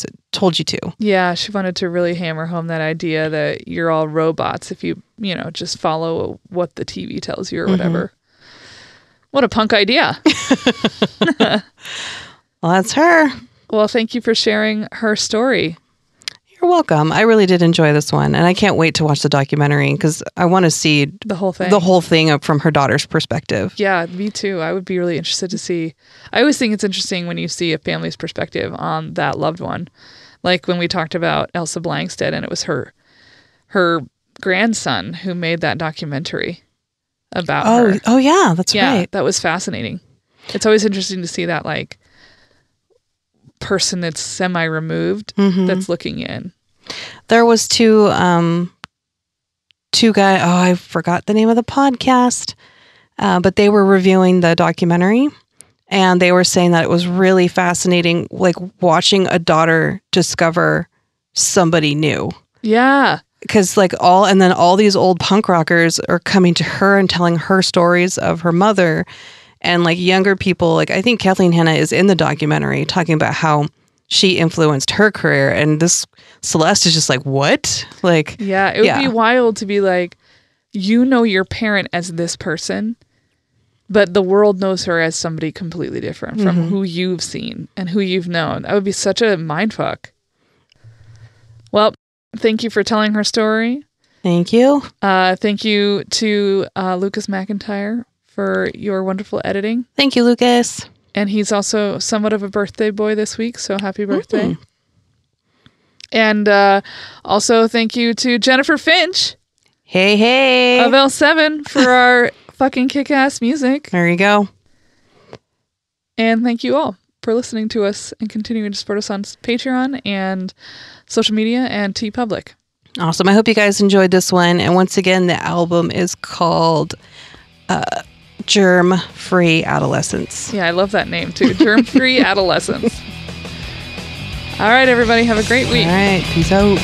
to. Yeah, she wanted to really hammer home that idea that you're all robots if you just follow what the TV tells you or whatever. What a punk idea. Well, that's her. Well, thank you for sharing her story. You're welcome. I really did enjoy this one. And I can't wait to watch the documentary because I want to see the whole thing from her daughter's perspective. Yeah, me too. I would be really interested to see. I always think it's interesting when you see a family's perspective on that loved one. Like when we talked about Elsa Blankstead and it was her grandson who made that documentary about her. Oh yeah, that's right. Yeah, that was fascinating. It's always interesting to see that like person that's semi-removed that's looking in. There was two guys, I forgot the name of the podcast, but they were reviewing the documentary and they were saying that it was really fascinating, like watching a daughter discover somebody new. Yeah. Because all these old punk rockers are coming to her and telling her stories of her mother, and like younger people, like I think Kathleen Hanna is in the documentary talking about how she influenced her career, and this Celeste is just like, what? Like, yeah, it would be wild to be like, your parent as this person, but the world knows her as somebody completely different from who you've seen and who you've known. That would be such a mindfuck. Well, thank you for telling her story. Thank you. Thank you to Lucas McIntyre for your wonderful editing. Thank you, Lucas. And he's also somewhat of a birthday boy this week, so happy birthday. And also thank you to Jennifer Finch. Hey. Of L7 for our fucking kick-ass music. There you go. And thank you all for listening to us and continuing to support us on Patreon and social media and TeePublic. Awesome. I hope you guys enjoyed this one. And once again, the album is called Germ Free Adolescence. Yeah, I love that name too. Germ Free Adolescence. All right, everybody. Have a great week. All right. Peace out.